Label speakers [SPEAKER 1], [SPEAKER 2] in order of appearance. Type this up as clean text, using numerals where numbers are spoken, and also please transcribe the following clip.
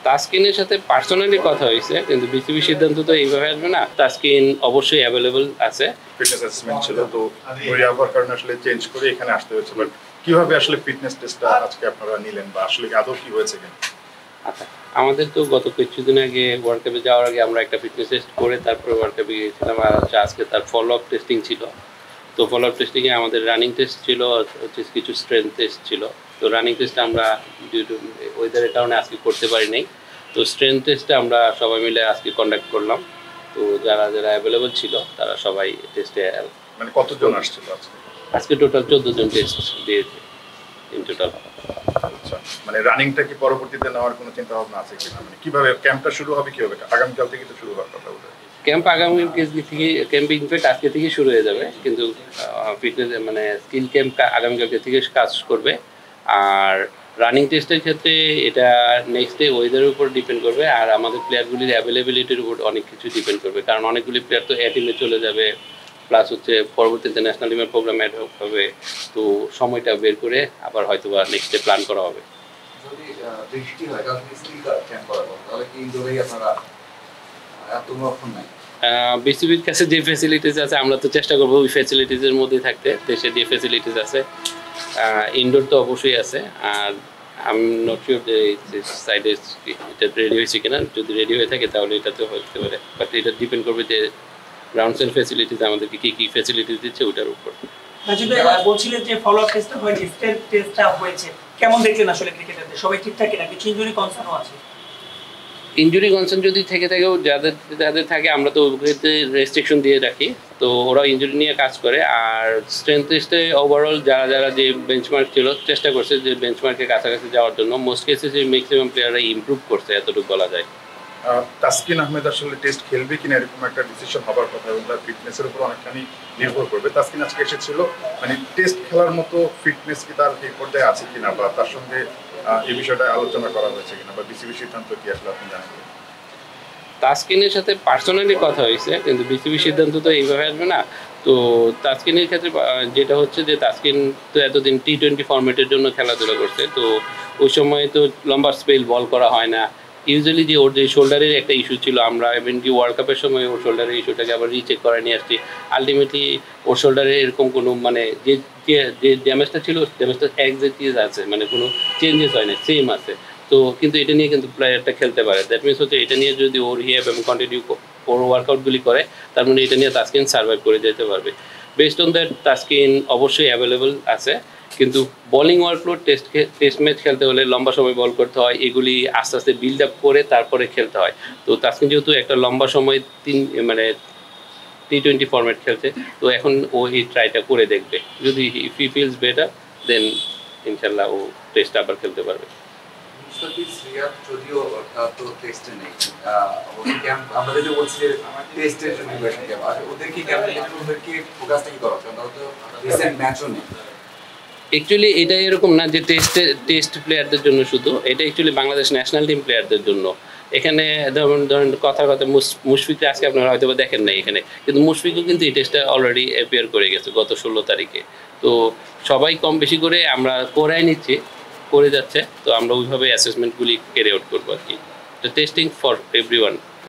[SPEAKER 1] তাসকিনের সাথে পার্সোনালি কথা হয়েছে, কিন্তু বিসিবি সিদ্ধান্ত তো এইভাবে আসবে না। তাসকিন অবশ্যই অ্যাভেলেবল আছে।
[SPEAKER 2] ফিটনেস অ্যাসেসমেন্ট ছিল, তো ওই আবহাওয়ার কারণে আসলে চেঞ্জ করে এখানে আসতে হয়েছে। বাট কিভাবে আসলে ফিটনেস টেস্টটা আজকে আপনারা নিলেন, বা আসলে আদৌ কি হয়েছে কেন?
[SPEAKER 1] আচ্ছা, আমাদের তো গত কিছুদিন আগে ওয়ার্ল্ড কাপে যাওয়ার আগে আমরা একটা ফিটনেস টেস্ট করে তারপরে ওয়ার্ল্ড কাপে গিয়েছিলাম, আর আজকে তার ফলো আপ টেস্টিং ছিল। তো ফলো আপ টেস্টিংয়ে আমাদের রানিং টেস্ট ছিল, হচ্ছে কিছু স্ট্রেংথ টেস্ট ছিল। তো রানিং টেস্টটা আমরা ডিউ টু ওয়েদারের কারণে আজকে করতে পারি নাই। তো স্ট্রেংথ টেস্টটা আমরা সবাই মিলে আজকে কন্ডাক্ট করলাম। তো যারা যারা অ্যাভেলেবল ছিল তারা সবাই টেস্টে।
[SPEAKER 2] মানে কতজন আসছিল
[SPEAKER 1] আজকে টোটাল 14 জন টেস্ট দিয়েছে ইন টোটাল।
[SPEAKER 2] আচ্ছা, মানে রানিংটা কি পরবর্তীতে নেওয়ার কোনো চিন্তা ভাবনা আছে কিনা? মানে কিভাবে ক্যাম্পটা শুরু হবে, কিভাবে আগামীকাল থেকে তো শুরু হওয়ার কথা বলে?
[SPEAKER 1] ক্যাম্প আগামী থেকে ক্যাম্প ইনফ্যাক্ট আজকে থেকে শুরু হয়ে যাবে, কিন্তু ফিটনেস মানে স্কিল ক্যাম্প আগামীকালকে থেকে কাজ করবে। আর রানিং টেস্টের ক্ষেত্রে এটা নেক্সট ডে ওয়েদারের উপর ডিপেন্ড করবে, আর আমাদের প্লেয়ারগুলির অ্যাভেলেবিলিটির উপর অনেক কিছু ডিপেন্ড করবে, কারণ অনেকগুলি প্লেয়ার তো টিমে চলে যাবে, প্লাস হচ্ছে পরবর্তীতে ন্যাশনাল টিমের প্রোগ্রাম অ্যাড হবে। তো সময়টা বের করে আবার হয়তো বা নেক্সট ডে প্ল্যান করা হবে।
[SPEAKER 3] যদি বৃষ্টি হয় তাহলে স্কিল ক্যাম্প করা হবে, তাহলে কি ইনডোরেই আপনারা এত অপশন নাই?
[SPEAKER 1] বিসিবির কাছে যে ফ্যাসিলিটিস আছে আমরা তো চেষ্টা করবো ওই ফ্যাসিলিটিসের মধ্যেই থাকতে। দেশে যে ফ্যাসিলিটিস আছে ইনডোর তো অবশ্যই আছে। আর আমি নট শিওর যে সাইডে এটা রেডি হয়েছে কিনা, যদি রেডি হয়ে থাকে তাহলে এটা তো হতে পারে, বাট এটা ডিপেন্ড করবে যে গ্রাউন্ডস এন্ড ফ্যাসিলিটিস আমাদেরকে কী কী ফ্যাসিলিটিস দিচ্ছে ওটার উপর।
[SPEAKER 4] বলছিলেন যে ফলো আপ টেস্টটা হয়নি, স্ট্রেংথ টেস্টটা হয়েছে, কেমন দেখলেন আসলে ক্রিকেটারদের সবাই ঠিকঠাক কিনা, কিছু ইনজুরি কনসার্নও আছে?
[SPEAKER 1] ইনজুরি কনসার্ন যদি থেকে থাকেও যাদের যাদের থাকে আমরা তো ওগুলোতে রেস্ট্রিকশন দিয়ে রাখি, তো ওরা ইনজুরি নিয়ে কাজ করে। আর স্ট্রেংথ টেস্টে ওভারঅল যারা যারা যে বেঞ্চমার্ক ছিল চেষ্টা করছে যে বেঞ্চমার্কের কাছাকাছি যাওয়ার জন্য। মোস্ট কেসেসে ম্যাক্সিমাম প্লেয়াররা ইমপ্রুভ করছে, এতটুকু বলা যায়।
[SPEAKER 2] তাসকিন আহমেদ আসলে টেস্ট খেলবে কিনা এরকম একটা ডিসিশন হবার কথা, এবং তার ফিটনেসের উপর অনেকখানি নির্ভর করবে। তাসকিন আজকে এসেছিল, মানে টেস্ট খেলার মতো ফিটনেস কি তার এই পর্যায়ে আছে কিনা, বা তার সঙ্গে এই বিষয়টা আলোচনা করা হয়েছে কিনা, বা বিসিবি সিদ্ধান্ত কি আসলে আপনি জানেন?
[SPEAKER 1] তাসকিনের সাথে পার্সোনালি কথা হয়েছে, কিন্তু বিসিবি সিদ্ধান্ত তো এইভাবে আসবে না। তো তাসকিনের ক্ষেত্রে যেটা হচ্ছে যে তাসকিন তো এতদিন টি-20 ফরম্যাটের জন্য খেলাধুলা করছে, তো ওই সময় তো লম্বা স্পেল বল করা হয় না। ইউজুয়ালি যে ওর যে শোল্ডারের একটা ইস্যু ছিল, আমরা ইভেন কি ওয়ার্ল্ড কাপের সময় ওর শোল্ডারের ইস্যুটাকে আবার রিচেক করে নিয়ে আসছি। আলটিমেটলি ওর শোল্ডারে এরকম কোনো মানে যে যে ড্যামেজটা ছিল ড্যামেজটা এক্স্যাক্টলি আছে, মানে কোনো চেঞ্জেস হয় না, সেম আছে। তো কিন্তু এটা নিয়ে কিন্তু প্লেয়ারটা খেলতে পারে। দ্যাট মিনস হচ্ছে এটা নিয়ে যদি ওর হিয়াব এবং কন্টিনিউ ওর ওয়ার্কআউটগুলি করে, তার মানে এটা নিয়ে তাসকিন সার্ভাইভ করে যেতে পারবে। বেসড অন দ্যাট তাসকিন অবশ্যই অ্যাভেলেবল আছে, কিন্তু বোলিং ওয়ার্কলোড টেস্ট ম্যাচ খেলতে হলে লম্বা সময় বল করতে হয়, এগুলি আস্তে আস্তে বিল্ড আপ করে তারপরে খেলতে হয়। তো তাসকিন যেহেতু একটা লম্বা সময় মানে টি-20 ফরম্যাট খেলছে, তো এখন ও এই ট্রাইটা করে দেখবে। যদি ইফ হি ফিলস বেটার দেন ইনশাল্লাহ ও টেস্ট আবার খেলতে পারবে।
[SPEAKER 3] যদিও তো টেস্টে নেই, আমরা যদি বলছি যে টেস্টের জন্য ওদের কি ওদেরকে ফোকাসটা কি করা, কারণ তো রিসেন্ট ম্যাচও নেই।
[SPEAKER 1] অ্যাকচুয়ালি এটা এরকম না যে টেস্ট প্লেয়ারদের জন্য শুধু, এটা অ্যাকচুয়ালি বাংলাদেশ ন্যাশনাল টিম প্লেয়ারদের জন্য। এখানে ধরেন কথার কথা মুশফিককে আজকে আপনারা হয়তো দেখেন নাই এখানে, কিন্তু মুশফিকও কিন্তু এই টেস্টটা অলরেডি অ্যাপিয়ার করে গেছে গত 16 তারিখে। তো সবাই কম বেশি করে আমরা করাই নিচ্ছি, করে যাচ্ছে। তো আমরা ওইভাবে অ্যাসেসমেন্টগুলি ক্যারি আউট করবো আর কি। Testing for everyone.